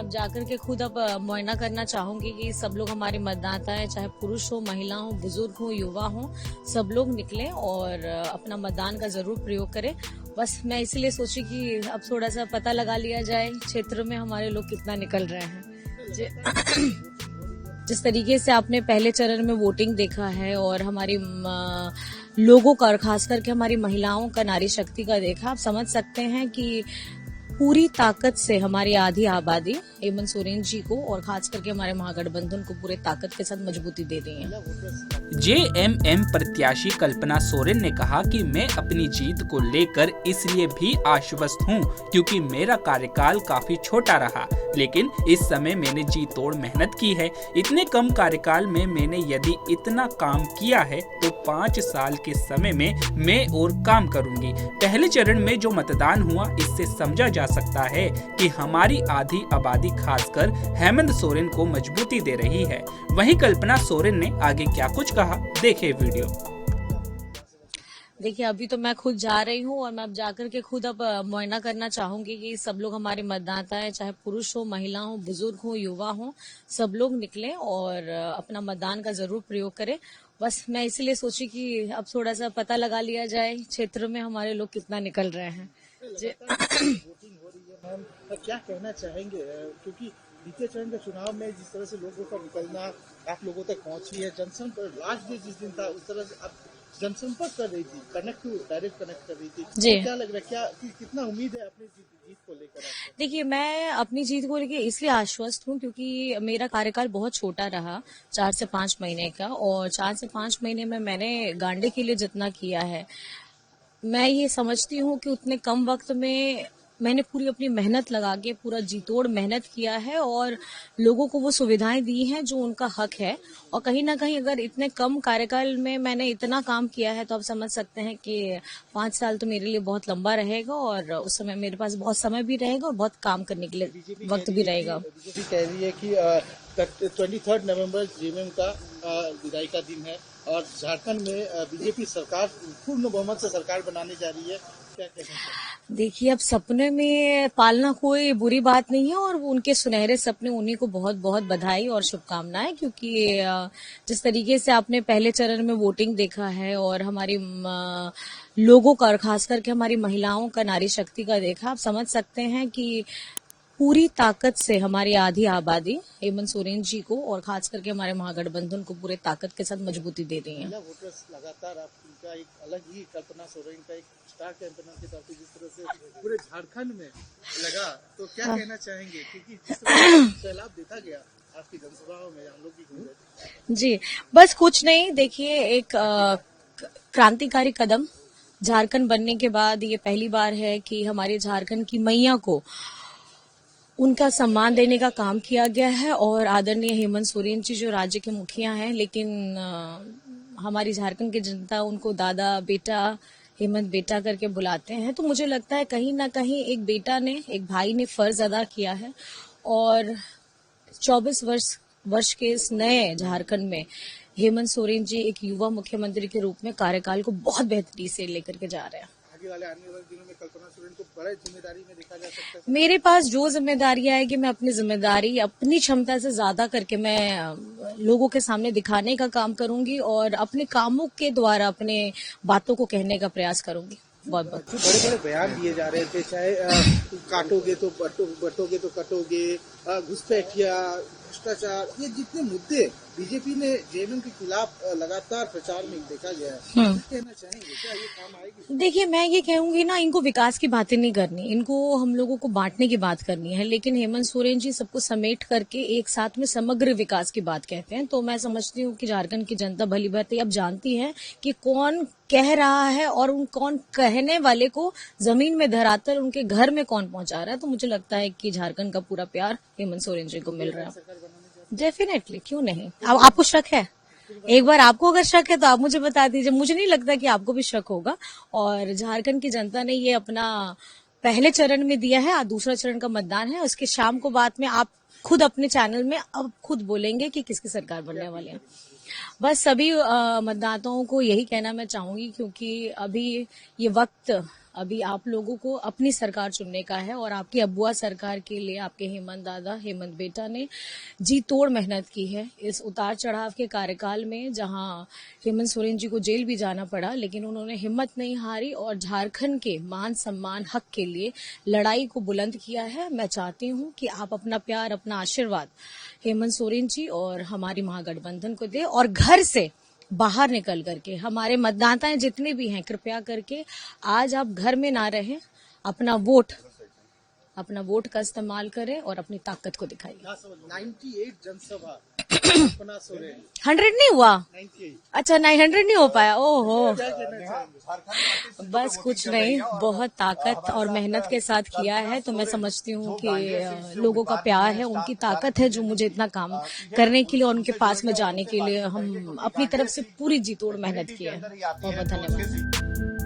अब जाकर के खुद अब मुआयना करना चाहूंगी कि सब लोग हमारे मतदाता हैं, चाहे पुरुष हो, महिला हो, बुजुर्ग हो, युवा हो, सब लोग निकलें और अपना मतदान का जरूर प्रयोग करें। बस मैं इसलिए सोची कि अब थोड़ा सा पता लगा लिया जाए क्षेत्र में हमारे लोग कितना निकल रहे हैं। जिस तरीके से आपने पहले चरण में वोटिंग देखा है और हमारी लोगों का और खास करके हमारी महिलाओं का, नारी शक्ति का देखा, आप समझ सकते हैं कि पूरी ताकत से हमारी आधी आबादी हेमंत सोरेन जी को और खास करके हमारे महागठबंधन को पूरे ताकत के साथ मजबूती दे रही है। जेएमएम प्रत्याशी कल्पना सोरेन ने कहा कि मैं अपनी जीत को लेकर इसलिए भी आश्वस्त हूं क्योंकि मेरा कार्यकाल काफी छोटा रहा, लेकिन इस समय मैंने जी तोड़ मेहनत की है। इतने कम कार्यकाल में मैंने यदि इतना काम किया है तो 5 साल के समय में मैं और काम करूंगी। पहले चरण में जो मतदान हुआ इससे समझा जा सकता है कि हमारी आधी आबादी खासकर हेमंत सोरेन को मजबूती दे रही है। वहीं कल्पना सोरेन ने आगे क्या कुछ कहा, देखें वीडियो। देखिए, अभी तो मैं खुद जा रही हूँ और मैं अब जाकर के खुद अब मुआयना करना चाहूंगी कि सब लोग हमारे मतदाता हैं, चाहे पुरुष हो, महिला हो, बुजुर्ग हो, युवा हो, सब लोग निकलें और अपना मतदान का जरूर प्रयोग करें। बस मैं इसलिए सोची कि अब थोड़ा सा पता लगा लिया जाए क्षेत्र में हमारे लोग कितना निकल रहे हैं। वोटिंग हो रही है मैम, क्या कहना चाहेंगे, क्योंकि बीते चरण के चुनाव में जिस तरह से लोगों का निकलना आप लोगों तक पहुंची है, जनसंपर्क लास्ट डे जिस दिन था उस तरह से आप जनसंपर्क कर रही थी, डायरेक्ट कनेक्ट कर रही थी, तो क्या लग रहा है, कितना उम्मीद है अपनी जीत को लेकर? देखिए, मैं अपनी जीत को लेकर इसलिए आश्वस्त हूँ क्योंकि मेरा कार्यकाल बहुत छोटा रहा, 4 से 5 महीने का, और 4 से 5 महीने में मैंने गांडे के लिए जितना किया है, मैं ये समझती हूँ कि उतने कम वक्त में मैंने पूरी अपनी मेहनत लगा के पूरा जी तोड़ मेहनत किया है और लोगों को वो सुविधाएं दी हैं जो उनका हक है। और कहीं ना कहीं अगर इतने कम कार्यकाल में मैंने इतना काम किया है तो आप समझ सकते हैं कि 5 साल तो मेरे लिए बहुत लंबा रहेगा और उस समय मेरे पास बहुत समय भी रहेगा और बहुत काम करने के लिए वक्त भी रहेगा। बीजेपी कह रही है कि 23 नवंबर जेएमएम का विदाई का दिन है और झारखंड में बीजेपी सरकार पूर्ण बहुमत से सरकार बनाने जा रही है, क्या कहना चाहिए? देखिए, अब सपने में पालना कोई बुरी बात नहीं है और वो उनके सुनहरे सपने, उन्हीं को बहुत बहुत बधाई और शुभकामनाएं, क्योंकि जिस तरीके से आपने पहले चरण में वोटिंग देखा है और हमारी लोगों का और खास करके हमारी महिलाओं का, नारी शक्ति का देखा, आप समझ सकते हैं कि पूरी ताकत से हमारी आधी आबादी हेमंत सोरेन जी को और खास करके हमारे महागठबंधन को पूरे ताकत के साथ मजबूती दे रही है। वोटर्स लगातार आपका एक अलग ही कल्पना सोरेन का एक स्टार कैंपेनर की तरफ से जिस तरह से पूरे झारखंड में लगा, तो क्या कहना चाहेंगे, क्योंकि जिस तरह से सैलाब देखा गया आपकी जनसभाओं में हम लोग की जी, बस कुछ नहीं। देखिए, एक क्रांतिकारी कदम झारखंड बनने के बाद ये पहली बार है कि हमारे झारखंड की मैया को उनका सम्मान देने का काम किया गया है और आदरणीय हेमंत सोरेन जी जो राज्य के मुखिया हैं, लेकिन हमारी झारखंड की जनता उनको दादा, बेटा, हेमंत बेटा करके बुलाते हैं। तो मुझे लगता है कहीं ना कहीं एक बेटा ने, एक भाई ने फर्ज अदा किया है और 24 वर्ष के इस नए झारखंड में हेमंत सोरेन जी एक युवा मुख्यमंत्री के रूप में कार्यकाल को बहुत बेहतरी से लेकर के जा रहे हैं। आने वाले दिनों में कल्पना सोरेन को बड़ी जिम्मेदारी में देखा जा सकता है। मेरे पास जो जिम्मेदारी आएगी मैं अपनी जिम्मेदारी अपनी क्षमता से ज्यादा करके मैं लोगों के सामने दिखाने का काम करूंगी और अपने कामों के द्वारा अपने बातों को कहने का प्रयास करूंगी। बहुत बहुत बड़े बड़े बयान दिए जा रहे थे, चाहे काटोगे तो बटोगे तो कटोगे, घुसपैठिया, भ्रष्टाचार, ये जितने मुद्दे बीजेपी ने जेएमएम के खिलाफ लगातार प्रचार में देखा गया है, कहना चाहेंगे क्या ये काम आएगी? देखिए, मैं ये कहूंगी ना, इनको विकास की बातें नहीं करनी, इनको हम लोगों को बांटने की बात करनी है, लेकिन हेमंत सोरेन जी सबको समेट करके एक साथ में समग्र विकास की बात कहते हैं। तो मैं समझती हूँ कि झारखंड की जनता भली भांति अब जानती है कि कौन कह रहा है और कौन कहने वाले को जमीन में धरातल उनके घर में कौन पहुंचा रहा है। तो मुझे लगता है कि झारखंड का पूरा प्यार हेमंत सोरेन जी को मिल रहा है। डेफिनेटली, क्यों नहीं। अब आपको शक है, एक बार आपको अगर शक है तो आप मुझे बता दीजिए, मुझे नहीं लगता कि आपको भी शक होगा। और झारखंड की जनता ने ये अपना पहले चरण में दिया है, दूसरा चरण का मतदान है, उसके शाम को बाद में आप खुद अपने चैनल में अब खुद बोलेंगे कि किसकी सरकार बनने वाली है। बस सभी मतदाताओं को यही कहना मैं चाहूंगी, क्योंकि अभी ये वक्त अभी आप लोगों को अपनी सरकार चुनने का है और आपकी अबुआ सरकार के लिए आपके हेमंत दादा, हेमंत बेटा ने जी तोड़ मेहनत की है इस उतार चढ़ाव के कार्यकाल में, जहां हेमंत सोरेन जी को जेल भी जाना पड़ा, लेकिन उन्होंने हिम्मत नहीं हारी और झारखंड के मान सम्मान हक के लिए लड़ाई को बुलंद किया है। मैं चाहती हूं कि आप अपना प्यार, अपना आशीर्वाद हेमंत सोरेन जी और हमारी महागठबंधन को दे और घर से बाहर निकल करके हमारे मतदाताएं जितने भी हैं, कृपया करके आज आप घर में ना रहें, अपना वोट का इस्तेमाल करें और अपनी ताकत को दिखाइए। 98 जनसभा कल्पना सोरेन 100 नहीं हुआ? 98 अच्छा, 900 नहीं हो पाया। ओहो, क्या कहना चाहेंगे? बस कुछ नहीं, बहुत ताकत और मेहनत के साथ किया है, तो मैं समझती हूँ कि लोगों का प्यार है, उनकी ताकत है जो मुझे इतना काम करने के लिए और उनके पास में जाने के लिए हम अपनी तरफ से पूरी जी तोड़ मेहनत की है। बहुत बहुत धन्यवाद।